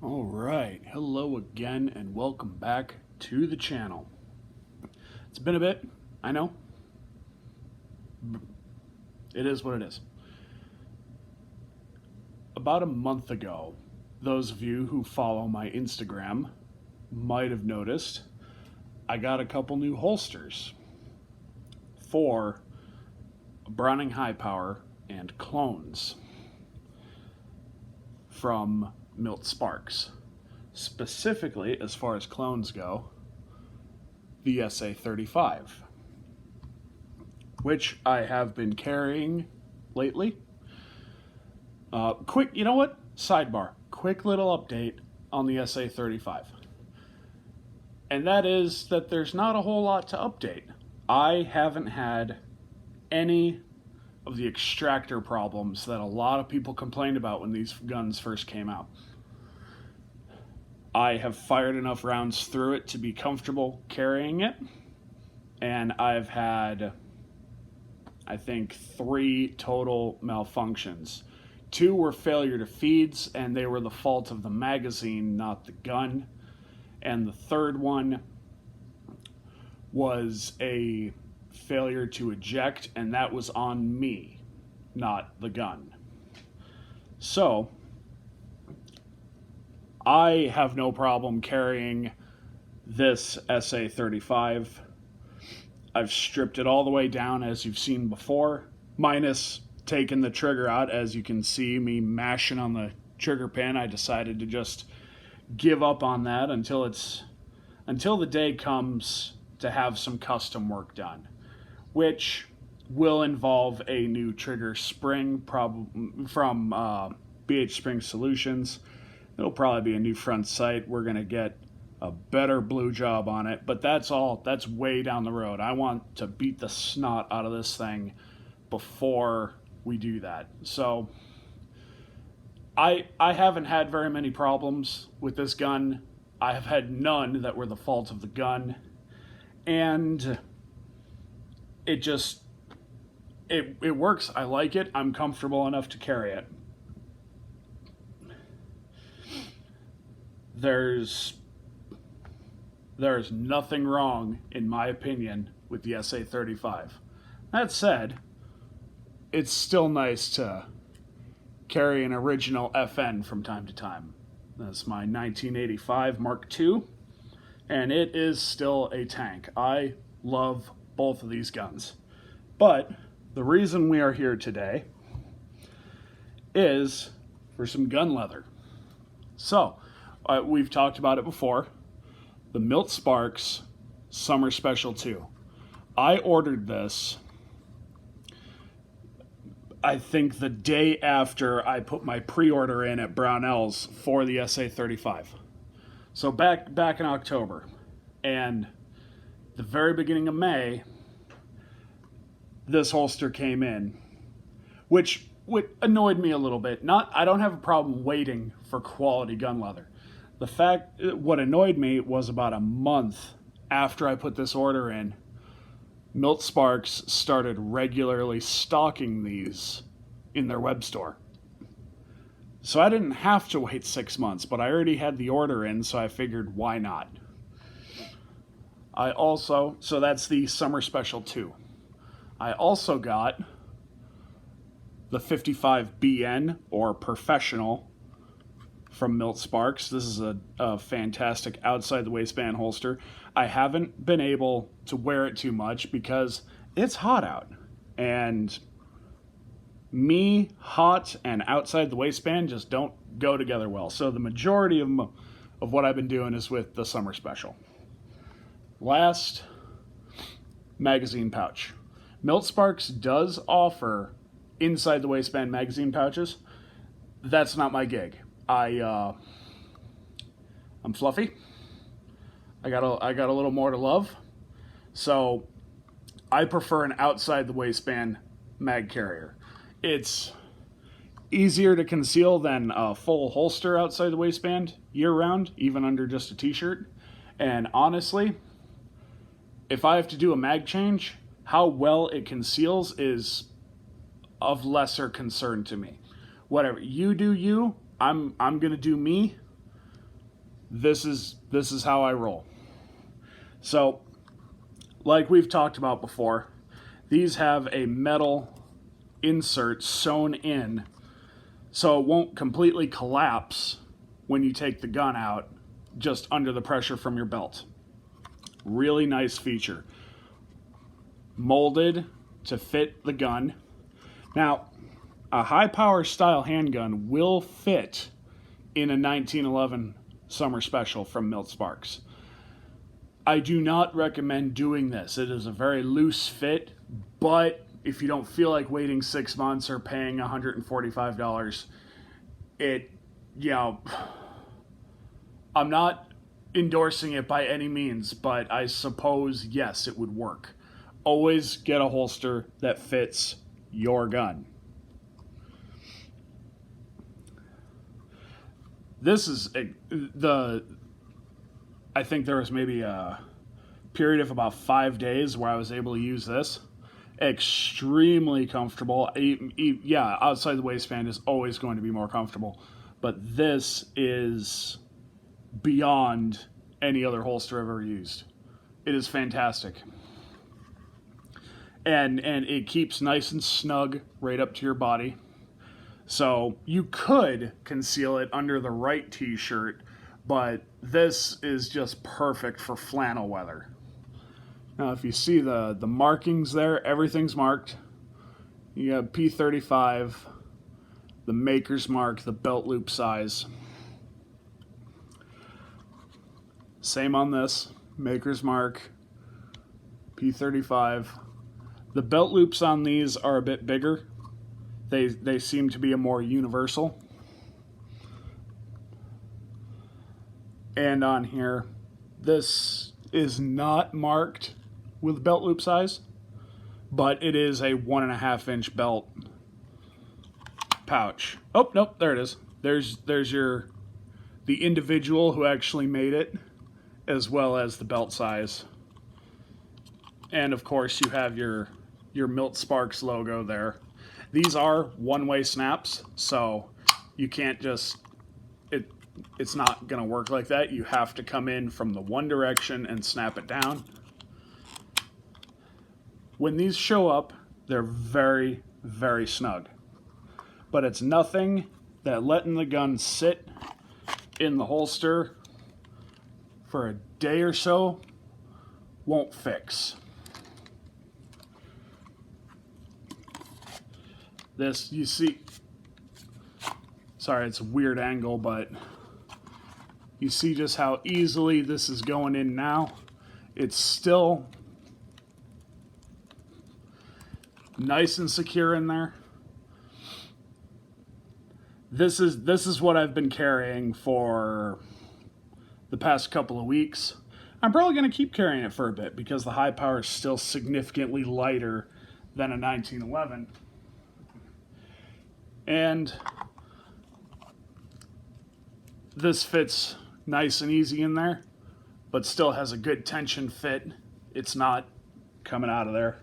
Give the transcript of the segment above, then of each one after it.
All right, hello again and welcome back to the channel. It's been a bit, I know. It is what it is. About a month ago, those of you who follow my Instagram might have noticed I got a couple new holsters for Browning High Power and clones from Milt Sparks. Specifically, as far as clones go, the SA-35, which I have been carrying lately. You know what? Sidebar. Quick little update on the SA-35. And that is that there's not a whole lot to update. I haven't had any of the extractor problems that a lot of people complained about when these guns first came out. I have fired enough rounds through it to be comfortable carrying it, and I've had, I think, 3 total malfunctions. 2 were failure to feeds, and they were the fault of the magazine, not the gun. And the third one was a failure to eject, and that was on me, not the gun. So I have no problem carrying this SA-35. I've stripped it all the way down, as you've seen before, minus taking the trigger out. As you can see me mashing on the trigger pin, I decided to just give up on that until the day comes to have some custom work done, which will involve a new trigger spring from BH Spring Solutions. It'll probably be a new front sight. We're going to get a better blue job on it, but that's way down the road. I want to beat the snot out of this thing before we do that. So I haven't had very many problems with this gun. I have had none that were the fault of the gun, and it works. I like it. I'm comfortable enough to carry it. There's nothing wrong, in my opinion, with the SA-35. That said, it's still nice to carry an original FN from time to time. That's my 1985 Mark II, and it is still a tank. I love both of these guns. But the reason we are here today is for some gun leather. So, we've talked about it before. The Milt Sparks Summer Special 2. I ordered this, I think, the day after I put my pre-order in at Brownell's for the SA-35. So back in October. And the very beginning of May, this holster came in, which annoyed me a little bit. I don't have a problem waiting for quality gun leather. What annoyed me was about a month after I put this order in, Milt Sparks started regularly stocking these in their web store. So I didn't have to wait 6 months, but I already had the order in, so I figured, why not? So that's the Summer Special 2. I also got the 55BN, or Professional, from Milt Sparks. This is a fantastic outside the waistband holster. I haven't been able to wear it too much because it's hot out, and me, hot, and outside the waistband just don't go together well. So the majority of what I've been doing is with the Summer Special. Last, magazine pouch. Milt Sparks does offer inside the waistband magazine pouches. That's not my gig. I'm fluffy. I got a little more to love, so I prefer an outside the waistband mag carrier. It's easier to conceal than a full holster outside the waistband year round, even under just a t-shirt. And honestly, if I have to do a mag change, how well it conceals is of lesser concern to me. Whatever you do, I'm gonna do me. This is how I roll. So, like we've talked about before, these have a metal insert sewn in so it won't completely collapse when you take the gun out just under the pressure from your belt. Really nice feature. Molded to fit the gun. Now, a high power style handgun will fit in a 1911 Summer Special from Milt Sparks. I do not recommend doing this. It is a very loose fit, but if you don't feel like waiting 6 months or paying $145, I'm not endorsing it by any means, but I suppose, yes, it would work. Always get a holster that fits your gun. This is I think there was maybe a period of about 5 days where I was able to use this. Extremely comfortable. Yeah, outside the waistband is always going to be more comfortable, but this is beyond any other holster I've ever used. It is fantastic. And it keeps nice and snug right up to your body. So you could conceal it under the right t-shirt, but this is just perfect for flannel weather. Now, if you see the markings there, everything's marked. You have P35, the maker's mark, the belt loop size. Same on this, maker's mark, P35. The belt loops on these are a bit bigger. They seem to be a more universal. And on here, this is not marked with belt loop size, but it is a 1.5-inch belt pouch. Oh, nope, there it is. There's the individual who actually made it, as well as the belt size. And of course you have your Milt Sparks logo there. These are one-way snaps, so you can't just, it's not gonna work like that. You have to come in from the one direction and snap it down. When these show up, they're very, very snug. But it's nothing that letting the gun sit in the holster for a day or so won't fix. This, you see, sorry, it's a weird angle, but you see just how easily this is going in now. It's still nice and secure in there. This is what I've been carrying for the past couple of weeks. I'm probably going to keep carrying it for a bit because the high power is still significantly lighter than a 1911. And this fits nice and easy in there, but still has a good tension fit. It's not coming out of there.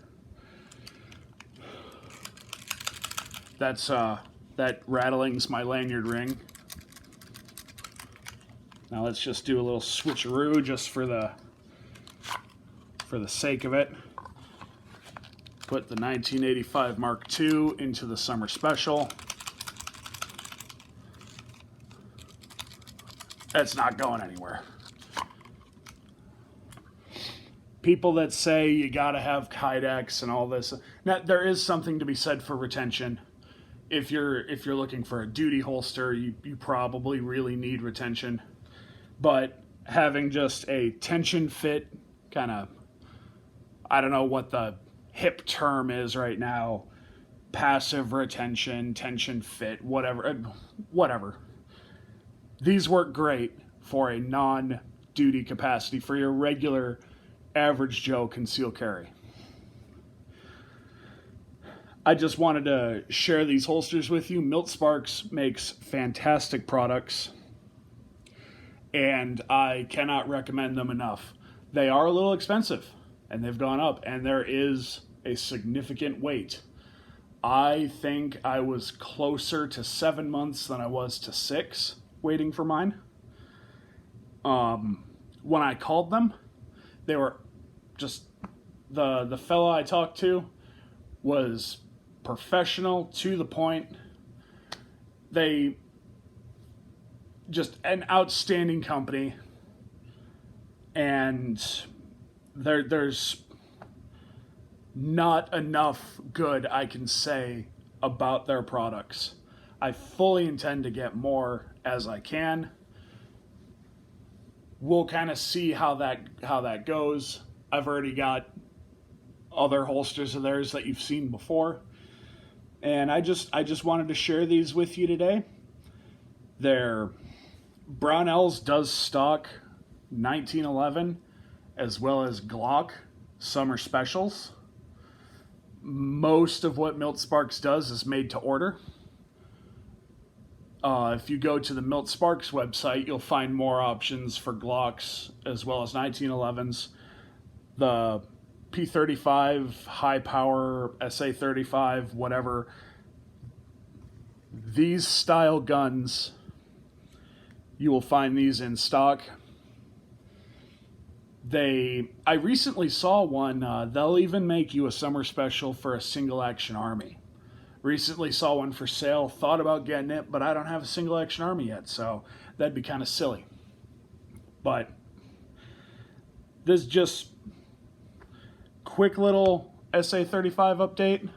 That rattling's my lanyard ring. Now let's just do a little switcheroo just for the sake of it. Put the 1985 Mark II into the Summer Special. That's not going anywhere. People that say you gotta have Kydex and all this. Now, there is something to be said for retention. If you're looking for a duty holster, you probably really need retention. But having just a tension fit kind of, I don't know what the hip term is right now, passive retention, tension fit, whatever. These work great for a non-duty capacity, for your regular average Joe concealed carry. I just wanted to share these holsters with you. Milt Sparks makes fantastic products, and I cannot recommend them enough. They are a little expensive, and they've gone up, and there is a significant wait. I think I was closer to 7 months than I was to 6 waiting for mine. When I called them, they were just, the fellow I talked to was professional, to the point. They just an outstanding company, and there's not enough good I can say about their products. I fully intend to get more as I can. We'll kind of see how that goes. I've already got other holsters of theirs that you've seen before, and I just wanted to share these with you today. Their Brownells does stock 1911 as well as Glock summer specials. Most of what Milt Sparks does is made to order. If you go to the Milt Sparks website, you'll find more options for Glocks as well as 1911s. The P35, high power, SA-35, whatever. These style guns, you will find these in stock. I recently saw one, they'll even make you a summer special for a single action army. Recently saw one for sale, thought about getting it, but I don't have a single action army yet, so that'd be kind of silly. But this is just quick little SA-35 update,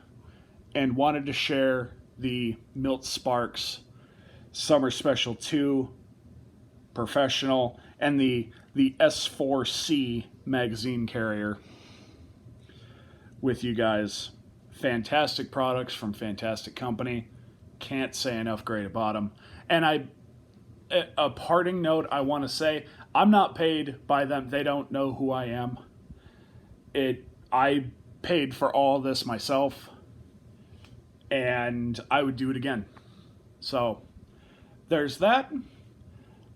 and wanted to share the Milt Sparks Summer Special 2 Professional and the S4C magazine carrier with you guys. Fantastic products from fantastic company. Can't say enough great about them. And a parting note I want to say, I'm not paid by them. They don't know who I am. I paid for all this myself, and I would do it again. So there's that.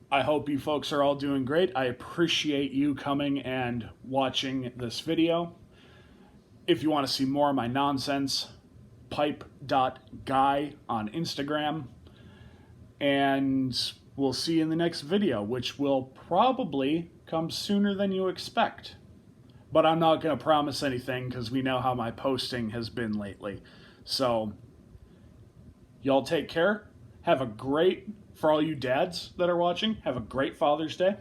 I hope you folks are all doing great. I appreciate you coming and watching this video. If you want to see more of my nonsense, pipe.guy on Instagram. And we'll see you in the next video, which will probably come sooner than you expect. But I'm not going to promise anything because we know how my posting has been lately. So, y'all take care. Have a great, for all you dads that are watching, have a great Father's Day.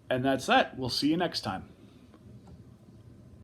And that's that. We'll see you next time.